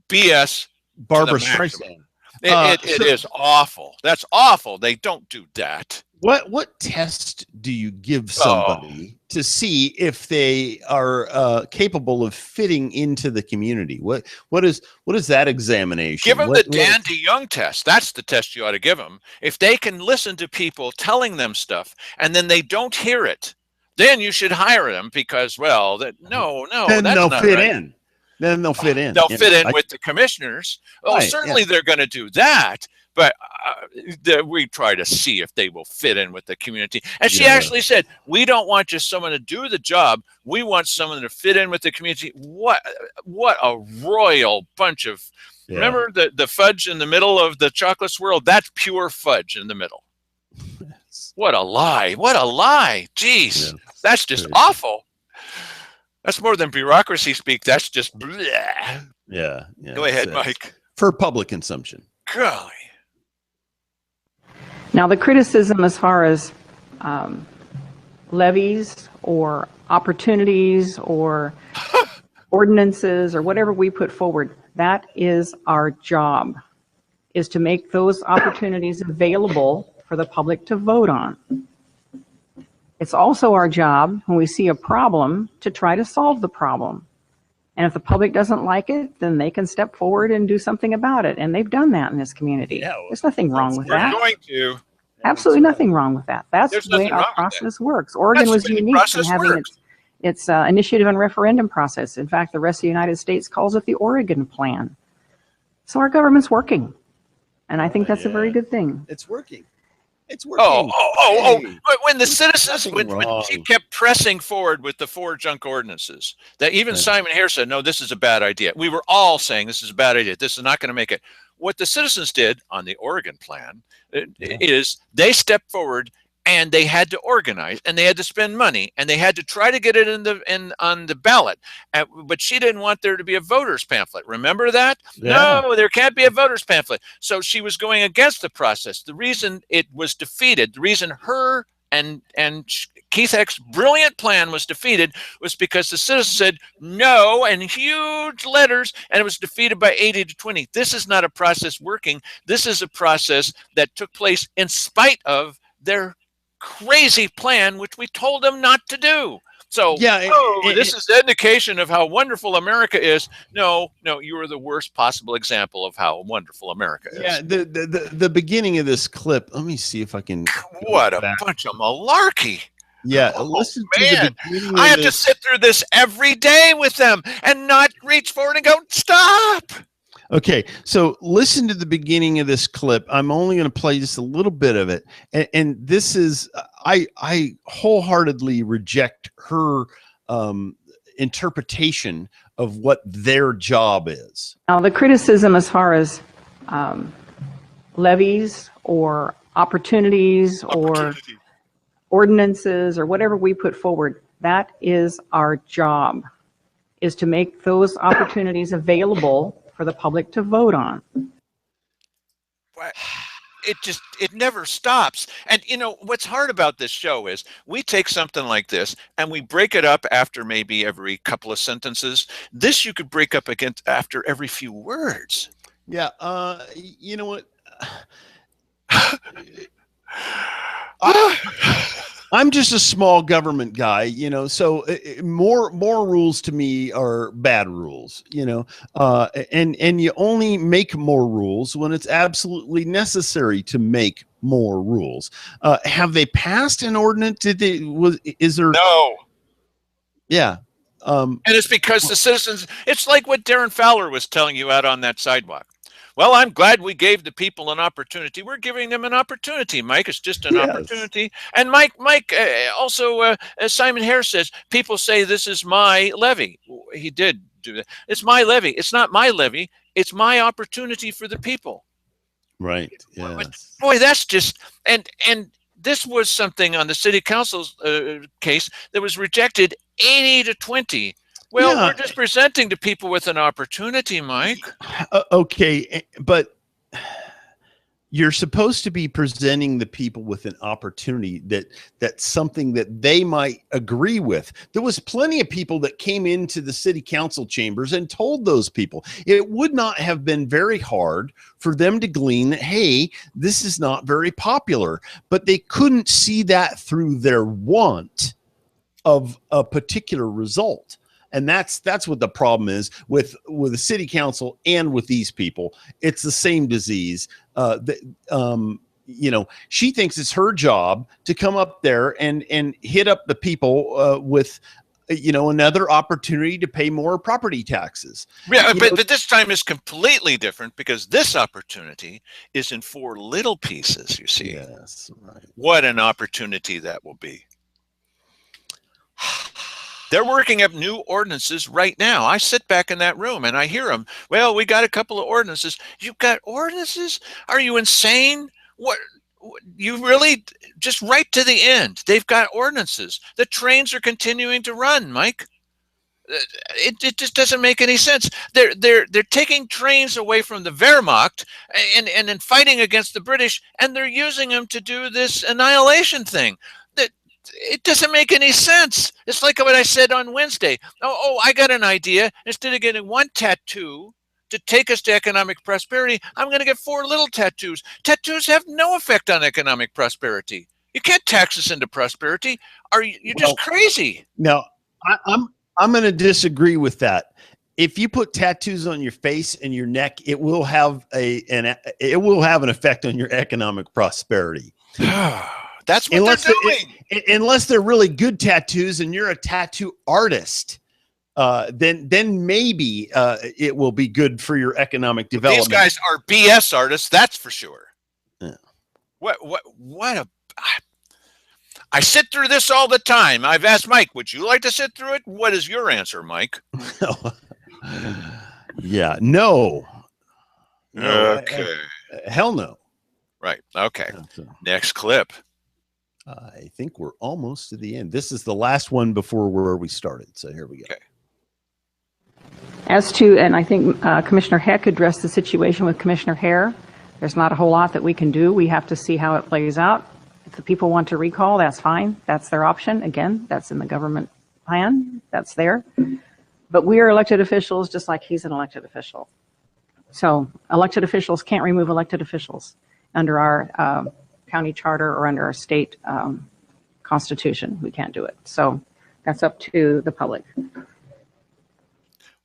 BS. Barbara Streisand. It is awful. That's awful. They don't do that. What test do you give somebody to see if they are capable of fitting into the community? What is that examination? Give them the Dan DeYoung test. That's the test you ought to give them. If they can listen to people telling them stuff and then they don't hear it, then you should hire them because, well, then they'll fit in. Then they'll fit in. They'll fit in with the commissioners. Well, certainly they're going to do that, but we try to see if they will fit in with the community. And she actually said, we don't want just someone to do the job. We want someone to fit in with the community. What a royal bunch of, remember the fudge in the middle of the chocolate swirl? That's pure fudge in the middle. What a lie. What a lie. Jeez, that's just awful. That's more than bureaucracy speak. That's just bleh. Yeah. Go ahead, Mike. For public consumption. Golly. Now, the criticism as far as levies or opportunities or ordinances or whatever we put forward, that is our job, is to make those opportunities available for the public to vote on. It's also our job, when we see a problem, to try to solve the problem. And if the public doesn't like it, then they can step forward and do something about it. And they've done that in this community. There's nothing wrong with that. We're going to. Absolutely nothing wrong with that. That's the way our process works. Oregon was unique in having its initiative and referendum process. In fact, the rest of the United States calls it the Oregon Plan. So our government's working. And I think that's a very good thing. It's working. It's working. But when the citizens, when she kept pressing forward with the 4 junk ordinances, that even Simon Hare said, no, this is a bad idea. We were all saying this is a bad idea. This is not going to make it. What the citizens did on the Oregon Plan is they stepped forward and they had to organize, and they had to spend money, and they had to try to get it on the ballot. But she didn't want there to be a voters pamphlet. Remember that? Yeah. No, there can't be a voters pamphlet. So she was going against the process. The reason it was defeated, the reason her and Keith Heck's brilliant plan was defeated was because the citizens said no in huge letters, and it was defeated by 80 to 20. This is not a process working. This is a process that took place in spite of their crazy plan, which we told them not to do. So, Yeah, this is the indication of how wonderful America is. No, you are the worst possible example of how wonderful America is. Yeah, the beginning of this clip. Let me see if I can. What a bunch of malarkey. Yeah, listen to the beginning of I have to this. sit through this every day with them and not reach forward and go, stop. Okay, so listen to the beginning of this clip. I'm only going to play just a little bit of it, and this is I wholeheartedly reject her interpretation of what their job is. Now, the criticism as far as levies or opportunities or ordinances or whatever we put forward, that is our job, is to make those opportunities available for the public to vote on. It never stops. And what's hard about this show is we take something like this and we break it up after maybe every couple of sentences. This you could break up after every few words. Yeah, you know what? I'm just a small government guy, so more rules to me are bad rules, and you only make more rules when it's absolutely necessary to make more rules. Have they passed an ordinance? Is there? No. Yeah. And it's because the citizens, it's like what Darren Fowler was telling you out on that sidewalk. Well, I'm glad we gave the people an opportunity. We're giving them an opportunity, Mike. It's just an opportunity. And Mike, also, as Simon Harris says, people say this is my levy. He did do that. It's my levy. It's not my levy. It's my opportunity for the people. Right. Yes. Boy, that's just, and this was something on the city council's case that was rejected 80 to 20. Well, we're just presenting to people with an opportunity, Mike. Okay, but you're supposed to be presenting the people with an opportunity that's something that they might agree with. There was plenty of people that came into the city council chambers and told those people it would not have been very hard for them to glean that, hey, this is not very popular, but they couldn't see that through their want of a particular result. And that's what the problem is with the city council and with these people. It's the same disease. She thinks it's her job to come up there and hit up the people with, another opportunity to pay more property taxes. Yeah, but this time is completely different because this opportunity is in 4 little pieces, you see. Yes, right. What an opportunity that will be. They're working up new ordinances right now. I sit back in that room and I hear them. Well, we got a couple of ordinances. You've got ordinances? Are you insane? What? You really just right to the end. They've got ordinances. The trains are continuing to run, Mike. It just doesn't make any sense. They're taking trains away from the Wehrmacht and fighting against the British, and they're using them to do this annihilation thing. It doesn't make any sense. It's like what I said on Wednesday. I got an idea. Instead of getting 1 tattoo to take us to economic prosperity, I'm going to get 4 little tattoos. Tattoos have no effect on economic prosperity. You can't tax us into prosperity. You're just crazy. No, I'm going to disagree with that. If you put tattoos on your face and your neck, it will have an effect on your economic prosperity. That's what they're doing. Unless they're really good tattoos and you're a tattoo artist, then maybe it will be good for your economic development. These guys are BS artists, that's for sure. Yeah. I sit through this all the time. I've asked Mike, would you like to sit through it? What is your answer, Mike? Yeah, no. Okay. Hell no. Right. Okay. Next clip. I think we're almost to the end. This is the last one before where we started. So here we go. Okay. As to, and I think Commissioner Heck addressed the situation with Commissioner Hare. There's not a whole lot that we can do. We have to see how it plays out. If the people want to recall, that's fine. That's their option. Again, that's in the government plan. That's there. But we are elected officials just like he's an elected official. So elected officials can't remove elected officials under our county charter or under our state constitution. We can't do it. So that's up to the public.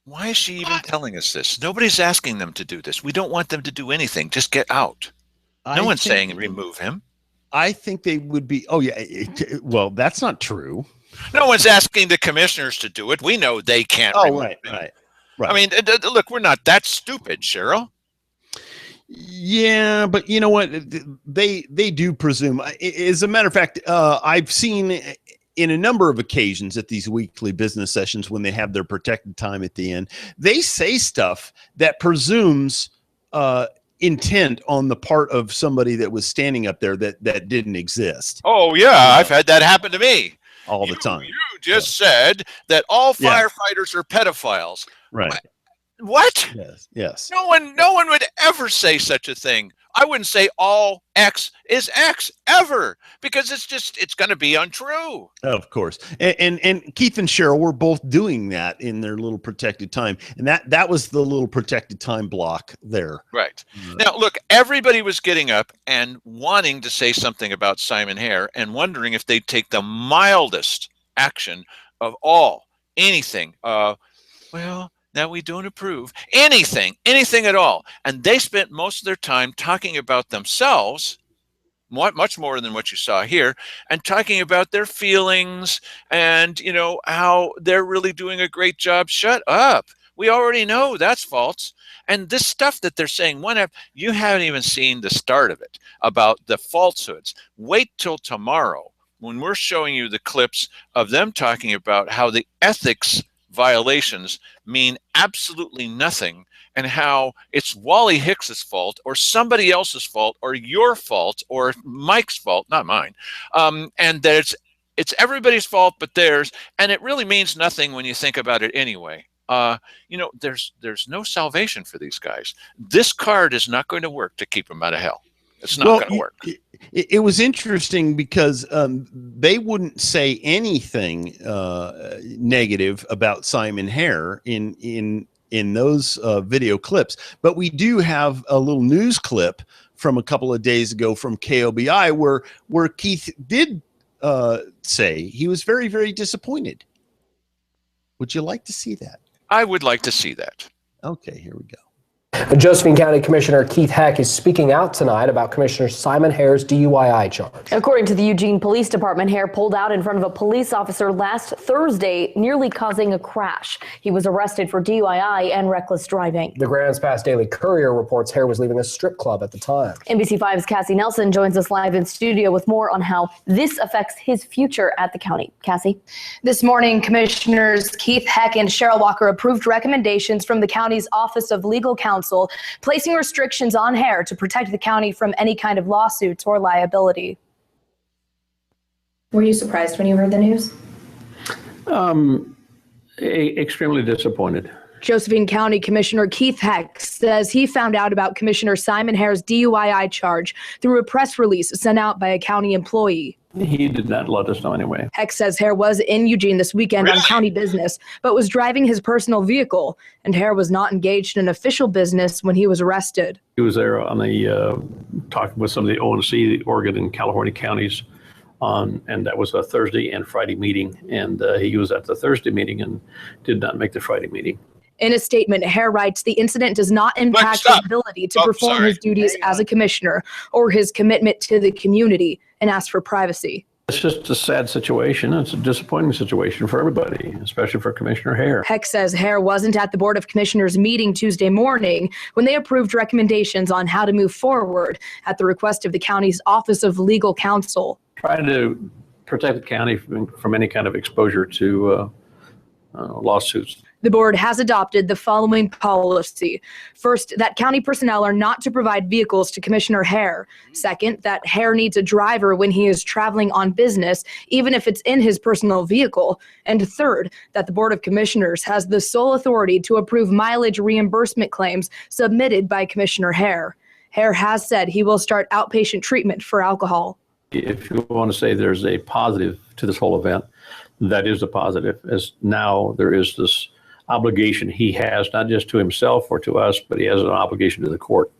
Why is she even telling us this? Nobody's asking them to do this. We don't want them to do anything. Just get out. No one's saying remove him. I think they would be. Oh, yeah. Well, that's not true. No one's asking the commissioners to do it. We know they can't. Oh, remove right, him. right. I mean, look, we're not that stupid, Cheryl. Yeah, but you know what? They do presume. As a matter of fact, I've seen in a number of occasions at these weekly business sessions when they have their protected time at the end, they say stuff that presumes intent on the part of somebody that was standing up there that didn't exist. Oh, yeah, I've had that happen to me. All the time. You just said that all firefighters are pedophiles. Right. What? Yes. No one would ever say such a thing. I wouldn't say all X is X ever, because it's going to be untrue. Of course. And Keith and Cheryl were both doing that in their little protected time. And that was the little protected time block there. Right. Now, look, everybody was getting up and wanting to say something about Simon Hare and wondering if they'd take the mildest action of all, anything. Well, now we don't approve anything at all. And they spent most of their time talking about themselves, much more than what you saw here, and talking about their feelings and, how they're really doing a great job. Shut up. We already know that's false. And this stuff that they're saying, you haven't even seen the start of it about the falsehoods. Wait till tomorrow when we're showing you the clips of them talking about how the ethics violations mean absolutely nothing, and how it's Wally Hicks's fault or somebody else's fault or your fault or Mike's fault, not mine, and that it's everybody's fault but theirs, and it really means nothing when you think about it anyway. There's no salvation for these guys. This card is not going to work to keep them out of hell. It's not going to work. It was interesting because they wouldn't say anything negative about Simon Hare in those video clips, but we do have a little news clip from a couple of days ago from KOBI where Keith did say he was very, very disappointed. Would you like to see that? I would like to see that. Okay, here we go. Josephine County Commissioner Keith Heck is speaking out tonight about Commissioner Simon Hare's DUII charge. According to the Eugene Police Department, Hare pulled out in front of a police officer last Thursday, nearly causing a crash. He was arrested for DUII and reckless driving. The Grants Pass Daily Courier reports Hare was leaving a strip club at the time. NBC5's Cassie Nelson joins us live in studio with more on how this affects his future at the county. Cassie? This morning, Commissioners Keith Heck and Cheryl Walker approved recommendations from the county's Office of Legal Counsel, placing restrictions on Hare to protect the county from any kind of lawsuits or liability. Were you surprised when you heard the news? Extremely disappointed. Josephine County Commissioner Keith Heck says he found out about Commissioner Simon Hare's DUII charge through a press release sent out by a county employee. He did not let us know anyway. Heck says Hare was in Eugene this weekend on county business, but was driving his personal vehicle, and Hare was not engaged in official business when he was arrested. He was there on the talking with some of the ONC, the Oregon and California counties, and that was a Thursday and Friday meeting. And he was at the Thursday meeting and did not make the Friday meeting. In a statement, Hare writes, the incident does not impact his ability to perform his duties as a commissioner or his commitment to the community, and asks for privacy. It's just a sad situation. It's a disappointing situation for everybody, especially for Commissioner Hare. Heck says Hare wasn't at the Board of Commissioners meeting Tuesday morning when they approved recommendations on how to move forward at the request of the county's Office of Legal Counsel. Trying to protect the county from any kind of exposure to lawsuits. The board has adopted the following policy. First, that county personnel are not to provide vehicles to Commissioner Hare. Second, that Hare needs a driver when he is traveling on business, even if it's in his personal vehicle. And third, that the Board of Commissioners has the sole authority to approve mileage reimbursement claims submitted by Commissioner Hare. Hare has said he will start outpatient treatment for alcohol. If you want to say there's a positive to this whole event, that is a positive, as now there is this obligation he has, not just to himself or to us, but he has an obligation to the court.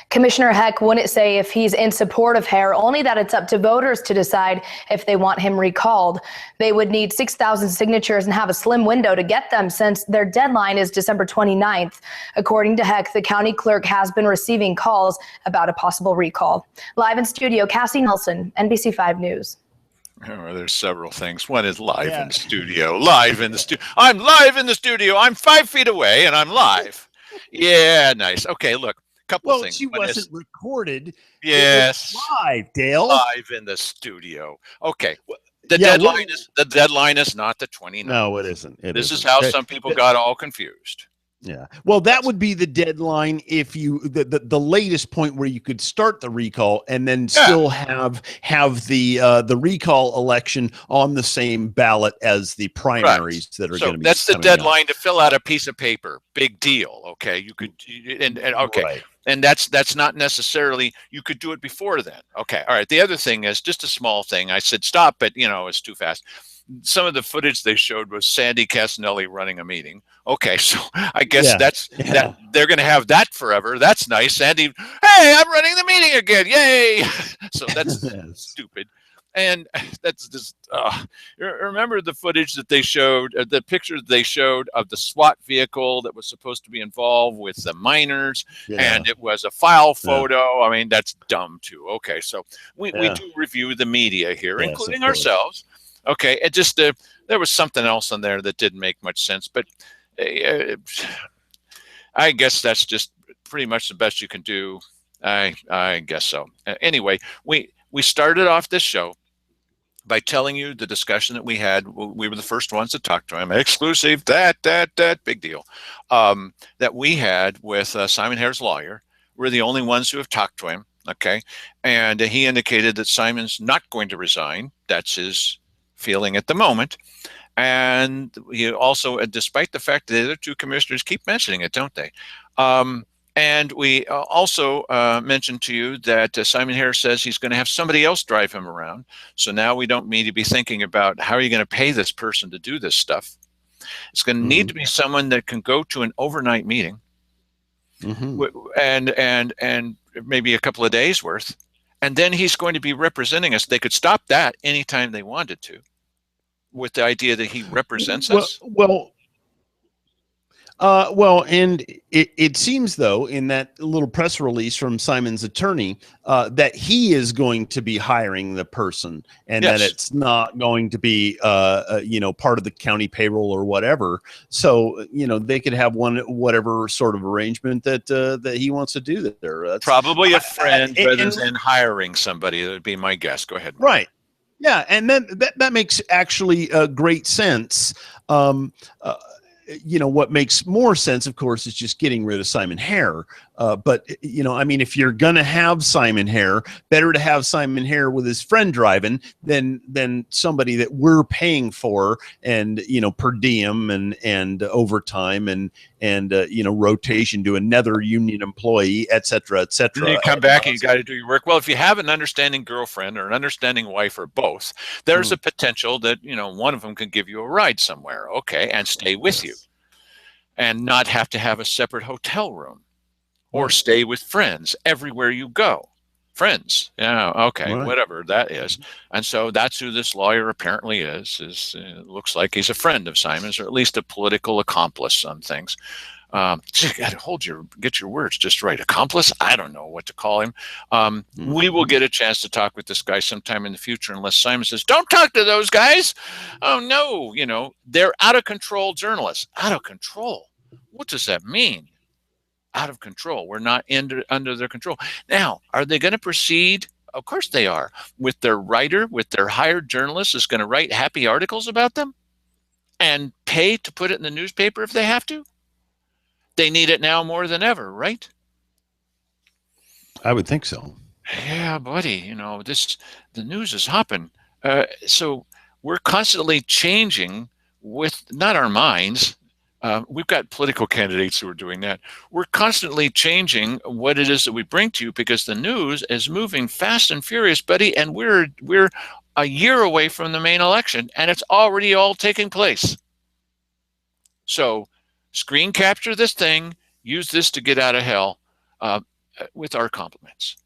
Commissioner Heck wouldn't say if he's in support of Hare, only that it's up to voters to decide if they want him recalled. They would need 6,000 signatures and have a slim window to get them since their deadline is December 29th. According to Heck, the county clerk has been receiving calls about a possible recall. Live in studio, Cassie Nelson, NBC5 News. Oh, there's several things. One is live in the studio. Live in the studio. I'm live in the studio. I'm 5 feet away and I'm live. Yeah, nice. Okay, look, couple things. She wasn't recorded. Yes, live, Dale. Live in the studio. Okay, the deadline is not the 29th. No, it isn't. This is how some people got all confused. Yeah. Well, that would be the deadline if you the latest point where you could start the recall and then still have the recall election on the same ballot as the primaries that are going to be. That's the deadline to fill out a piece of paper. Big deal. Okay. You could and okay. Right. And that's not necessarily, you could do it before then. Okay. All right. The other thing is just a small thing. I said stop, but it's too fast. Some of the footage they showed was Sandy Casanelli running a meeting. Okay, so I guess that they're going to have that forever. That's nice. Sandy, hey, I'm running the meeting again. Yay. So that's stupid. And that's just, remember the footage that they showed, the picture they showed of the SWAT vehicle that was supposed to be involved with the miners, and it was a file photo. I mean, that's dumb too. Okay, so we do review the media here, including ourselves. Okay, it just, there was something else on there that didn't make much sense, but I guess that's just pretty much the best you can do. I guess so. Anyway, we started off this show by telling you the discussion that we had. We were the first ones to talk to him. Exclusive, that big deal. That we had with Simon Hare's lawyer. We're the only ones who have talked to him. Okay, and he indicated that Simon's not going to resign. That's his feeling at the moment. And he also, despite the fact that the other two commissioners keep mentioning it, don't they? And we also mentioned to you that Simon Hare says he's going to have somebody else drive him around. So now we don't need to be thinking about how are you going to pay this person to do this stuff. It's going to need to be someone that can go to an overnight meeting and maybe a couple of days worth. And then he's going to be representing us. They could stop that anytime they wanted to, with the idea that he represents us. And it seems, though, in that little press release from Simon's attorney, that he is going to be hiring the person, and that it's not going to be, part of the county payroll or whatever. So, they could have whatever sort of arrangement that he wants to do there. That's probably a friend rather than hiring somebody. That would be my guess. Go ahead. Right. Yeah, and then that makes actually great sense. What makes more sense, of course, is just getting rid of Simon Hare. But if you're going to have Simon Hare, better to have Simon Hare with his friend driving than somebody that we're paying for and, per diem and overtime and rotation to another union employee, et cetera, et cetera. And you come back and you got to do your work. Well, if you have an understanding girlfriend or an understanding wife or both, there's a potential that, one of them can give you a ride somewhere. Okay. And stay with you and not have to have a separate hotel room. Or stay with friends everywhere you go. Friends. Yeah, okay, whatever that is. And so that's who this lawyer apparently is. Looks like he's a friend of Simon's, or at least a political accomplice on things. You got to get your words just right. Accomplice? I don't know what to call him. We will get a chance to talk with this guy sometime in the future, unless Simon says, don't talk to those guys. Oh, no, they're out of control journalists. Out of control? What does that mean? Out of control. We're not under their control. Now, are they going to proceed? Of course they are. With their writer, with their hired journalist is going to write happy articles about them? and pay to put it in the newspaper if they have to? They need it now more than ever, right? I would think so. Yeah, buddy, the news is hopping. So we're constantly changing with not our minds. We've got political candidates who are doing that. We're constantly changing what it is that we bring to you because the news is moving fast and furious, buddy, and we're a year away from the main election, and it's already all taking place. So screen capture this thing, use this to get out of hell with our compliments.